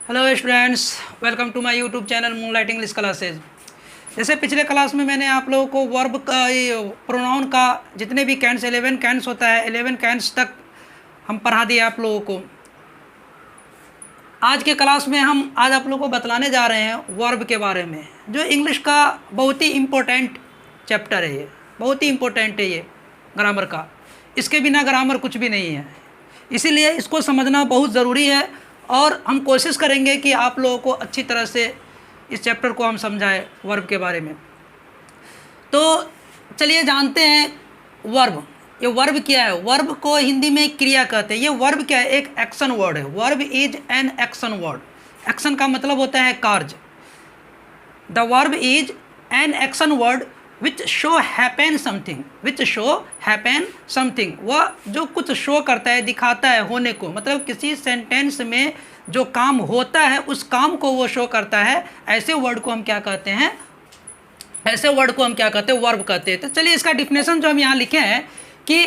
Hello students, welcome to my YouTube channel Moonlight English classes. जैसे पिछले class में मैंने आप लोगों को वर्ब का प्रोनाउन का जितने भी कैंस 11 कैंस होता है 11 कैंस तक हम पढ़ा दिए आप लोगों को। आज के क्लास में हम आज आप लोगों को बतलाने जा रहे हैं वर्ब के बारे में, जो इंग्लिश का बहुत ही इम्पोर्टेंट चैप्टर है। ये बहुत ही इम्पोर्टेंट है, ये ग्रामर का। इसके बिना ग्रामर कुछ भी नहीं है, इसीलिए इसको समझना बहुत ज़रूरी है। और हम कोशिश करेंगे कि आप लोगों को अच्छी तरह से इस चैप्टर को हम समझाएं वर्ब के बारे में। तो चलिए जानते हैं वर्ब। ये वर्ब क्या है? वर्ब को हिंदी में क्रिया कहते हैं। ये वर्ब क्या है? एक एक्शन वर्ड है। Verb is an action word. Action का मतलब होता है कार्य। The verb is an action word which show happen something. Which show happen something, वह जो कुछ शो करता है, दिखाता है होने को। मतलब किसी सेंटेंस में जो काम होता है उस काम को वो शो करता है। ऐसे वर्ड को हम क्या कहते हैं? ऐसे वर्ड को हम क्या कहते हैं? वर्ब कहते हैं। तो चलिए इसका डिफिनेशन जो हम यहाँ लिखे हैं कि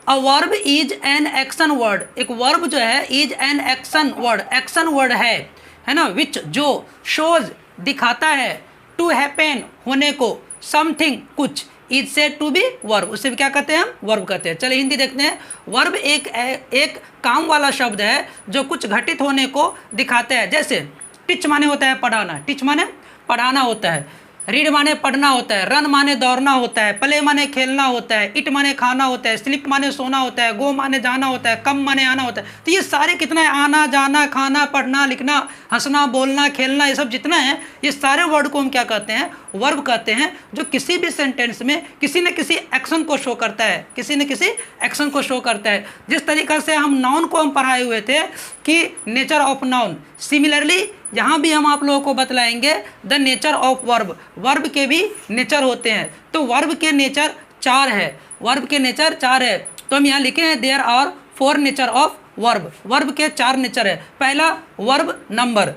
a verb is an action word. एक वर्ब जो है is an action word, action word है ना। विच जो शोज दिखाता है, टू हैपन होने को, समथिंग कुछ, इज से टू बी वर्ब, उसे भी क्या कहते हैं? हम वर्ब कहते हैं। चलिए हिंदी देखते हैं। वर्ब एक काम वाला शब्द है जो कुछ घटित होने को दिखाता है। जैसे टीच माने होता है पढ़ाना, टीच माने पढ़ाना होता है। रीड माने पढ़ना होता है। रन माने दौड़ना होता है। प्ले माने खेलना होता है। इट माने खाना होता है। स्लीप माने सोना होता है। गो माने जाना होता है। कम माने आना होता है। तो ये सारे कितना है? आना, जाना, खाना, पढ़ना, लिखना, हंसना, बोलना, खेलना, ये सब जितना है, ये सारे वर्ड को हम क्या कहते हैं? वर्ब कहते हैं। जो किसी भी सेंटेंस में किसी न किसी एक्शन को शो करता है, किसी न किसी एक्शन को शो करता है। जिस तरीक़ा से हम नाउन को हम पढ़ाए हुए थे कि नेचर ऑफ नाउन, सिमिलरली यहाँ भी हम आप लोगों को बतलाएंगे the nature of verb. Verb के भी नेचर होते हैं। तो वर्ब के नेचर 4 है। वर्ब के नेचर 4 है। तो हम यहाँ लिखे हैं there are 4 nature of verb. Verb के 4 नेचर है। पहला वर्ब नंबर।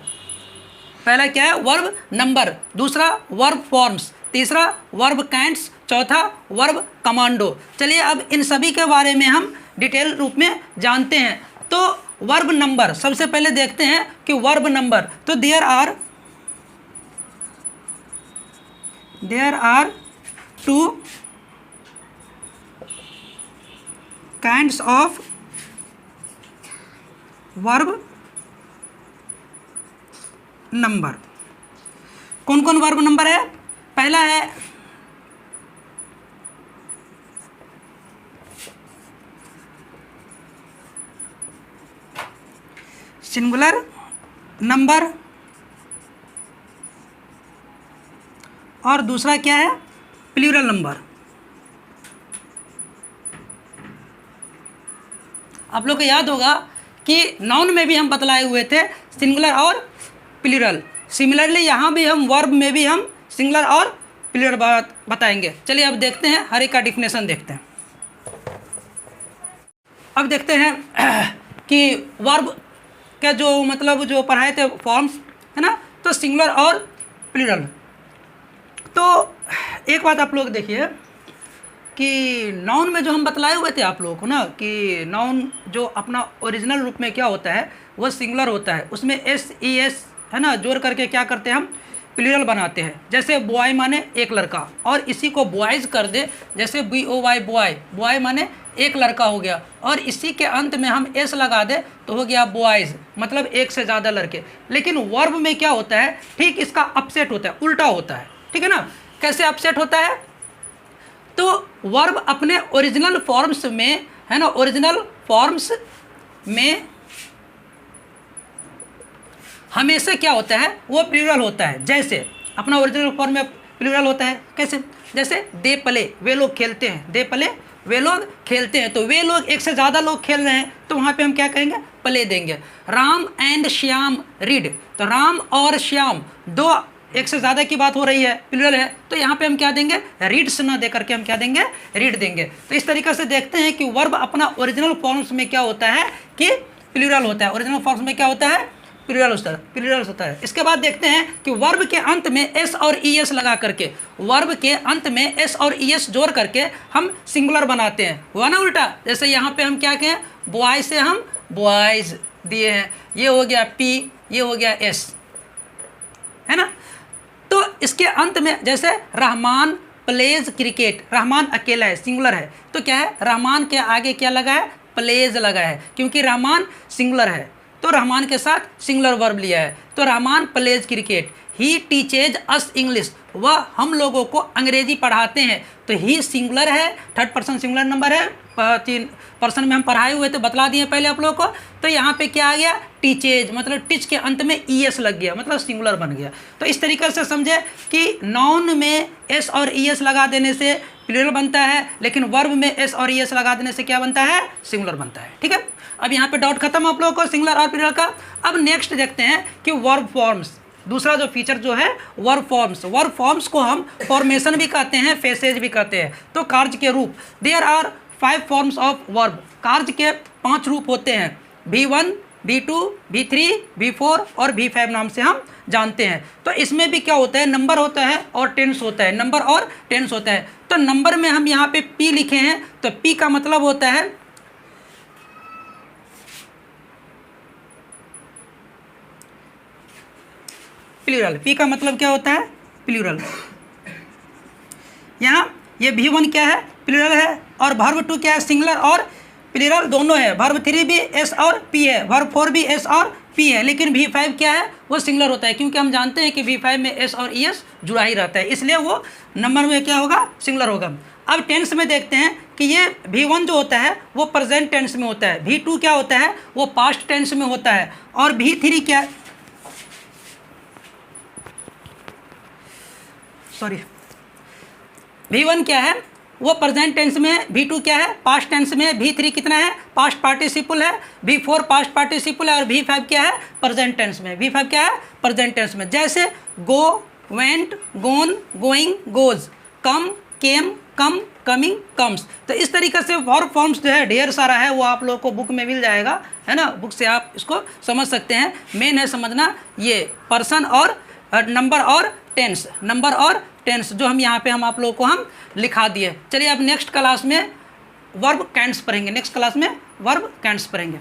पहला क्या है? Verb number. दूसरा वर्ब फॉर्म्स। तीसरा वर्ब कैंट्स। चौथा वर्ब कमांडो। चलिए अब इन सभी के बारे में हम डिटेल रूप में जानते हैं। तो वर्ब नंबर सबसे पहले देखते हैं कि वर्ब नंबर। तो there are 2 kinds of verb number. कौन कौन वर्ब नंबर है? पहला है सिंगुलर नंबर और दूसरा क्या है? Plural number. आप लोग को याद होगा कि नाउन में भी हम बतलाए हुए थे सिंगुलर और प्लूरल। सिमिलरली यहाँ भी हम वर्ब में भी हम सिंगुलर और प्लूरल बताएंगे। चलिए अब देखते हैं, हर एक का डिफिनेशन देखते हैं। अब देखते हैं कि वर्ब क्या जो मतलब जो पढ़ाए थे फॉर्म्स, है ना। तो सिंगुलर और प्लूरल। तो एक बात आप लोग देखिए कि नाउन में जो हम बतलाए हुए थे आप लोगों को ना, कि नाउन जो अपना ओरिजिनल रूप में क्या होता है वह सिंगुलर होता है। उसमें SES है ना जोड़ करके क्या करते हैं? हम प्लूरल बनाते हैं। जैसे बॉय माने एक लड़का, और इसी को बॉयज़ कर दे, जैसे BOY बॉय, बॉय माने एक लड़का हो गया, और इसी के अंत में हम S लगा दे तो हो गया बॉयज़, मतलब एक से ज़्यादा लड़के। लेकिन वर्ब में क्या होता है? ठीक इसका अपसेट होता है, उल्टा होता है। ठीक है ना। कैसे अपसेट होता है? तो वर्ब अपने ओरिजिनल फॉर्म्स में, है ना, ओरिजिनल फॉर्म्स में हमेशा क्या होता है? वो प्लूरल होता है। जैसे अपना ओरिजिनल फॉर्म में प्लूरल होता है। कैसे? जैसे दे प्ले, वे लोग खेलते हैं। दे प्ले, वे लोग खेलते हैं। तो वे लोग, एक से ज़्यादा लोग खेल रहे हैं, तो वहाँ पे हम क्या कहेंगे? प्ले देंगे। राम एंड श्याम रीड, तो राम और श्याम दो, एक से ज़्यादा की बात हो रही है, प्लूरल है, तो यहाँ पे हम क्या देंगे? रीड्स ना दे करके हम क्या देंगे? रीड देंगे। तो इस तरीके से देखते हैं कि वर्ब अपना ओरिजिनल फॉर्म्स में क्या होता है कि प्लूरल होता है। ओरिजिनल फॉर्म्स में क्या होता है? प्लूरल होता है। इसके बाद देखते हैं कि वर्ब के अंत में S और ES लगा करके, वर्ब के अंत में S और ES जोड़ करके हम सिंगुलर बनाते हैं। हुआ ना उल्टा? जैसे यहाँ पे हम क्या कहें? बॉय से हम बॉयज़, दिए हैं, ये हो गया पी, ये हो गया एस, है ना। तो इसके अंत में जैसे रहमान प्लेज क्रिकेट, रहमान अकेला है, सिंगुलर है, तो क्या है, रहमान के आगे क्या लगा है, प्लेज लगा है, क्योंकि रहमान सिंगुलर है तो रहमान के साथ सिंगुलर वर्ब लिया है। तो रहमान प्लेज क्रिकेट, ही टीचेज अस इंग्लिश, वह हम लोगों को अंग्रेजी पढ़ाते हैं। तो ही सिंगुलर है, थर्ड पर्सन सिंगुलर नंबर है, 3 पर्सन में हम पढ़ाए हुए तो बतला दिए पहले आप लोगों को। तो यहाँ पे क्या आ गया, टीचेज, मतलब टिच के अंत में ईएस लग गया, मतलब सिंगुलर बन गया। तो इस तरीके से समझे कि नाउन में एस और ईएस लगा देने से प्लूरल बनता है, लेकिन वर्ब में एस और ईएस लगा देने से क्या बनता है, सिंगुलर बनता है। ठीक है, अब यहाँ पे डाउट खत्म आप लोगों को सिंगुलर और प्लूरल का। अब नेक्स्ट देखते हैं कि वर्ब फॉर्म्स, दूसरा जो फीचर जो है वर्ब फॉर्म्स। वर्ब फॉर्म्स को हम फॉर्मेशन भी कहते हैं, फेसेज भी कहते हैं। तो कार्य के रूप, there are 5 forms of verb, कार्य के 5 रूप होते हैं, V1, V2, V3, V4 और V5 नाम से हम जानते हैं। तो इसमें भी क्या होता है, नंबर होता है और टेंस होता है, नंबर और टेंस होता है। तो नंबर में हम यहाँ पे P लिखे हैं, तो P का मतलब होता है प्लूरल। P का मतलब क्या होता है, प्लूरल। यहाँ ये V1 क्या है, प्लूरल है, और वर्ब 2 क्या है, सिंगुलर और प्लूरल दोनों है। वर्ब 3 भी S और P है, वर्ब 4 भी S और P है, लेकिन V5 क्या है, वो सिंगुलर होता है, क्योंकि हम जानते हैं कि V5 में S और ES जुड़ा ही रहता है, इसलिए वो नंबर में क्या होगा, सिंगुलर होगा। अब टेंस में देखते हैं कि ये V1 जो होता है वो प्रेजेंट टेंस में होता है, V2 क्या होता है, वो पास्ट टेंस में होता है, और V3 क्या, सॉरी, V1 क्या है, वो प्रेजेंट टेंस में है, V2 क्या है, पास्ट टेंस में है, V3 कितना है, पास्ट पार्टिसिपल है, V4 पास्ट पार्टिसिपल है, और V5 क्या है, प्रेजेंट टेंस में। V5 क्या है, प्रेजेंट टेंस में। जैसे गो, वेंट, गोन, गोइंग, गोज, कम, केम, कम, कमिंग, कम्स। तो इस तरीके से वर्ब फॉर्म्स जो है ढेर सारा है, वो आप लोगों को बुक में मिल जाएगा, है ना, बुक से आप इसको समझ सकते हैं। मेन है समझना ये पर्सन और नंबर और टेंस, नंबर और टेंस जो हम यहाँ पे हम आप लोगों को हम लिखा दिए। चलिए अब नेक्स्ट क्लास में वर्ब कैंट्स पढ़ेंगे, नेक्स्ट क्लास में वर्ब कैंट्स पढ़ेंगे।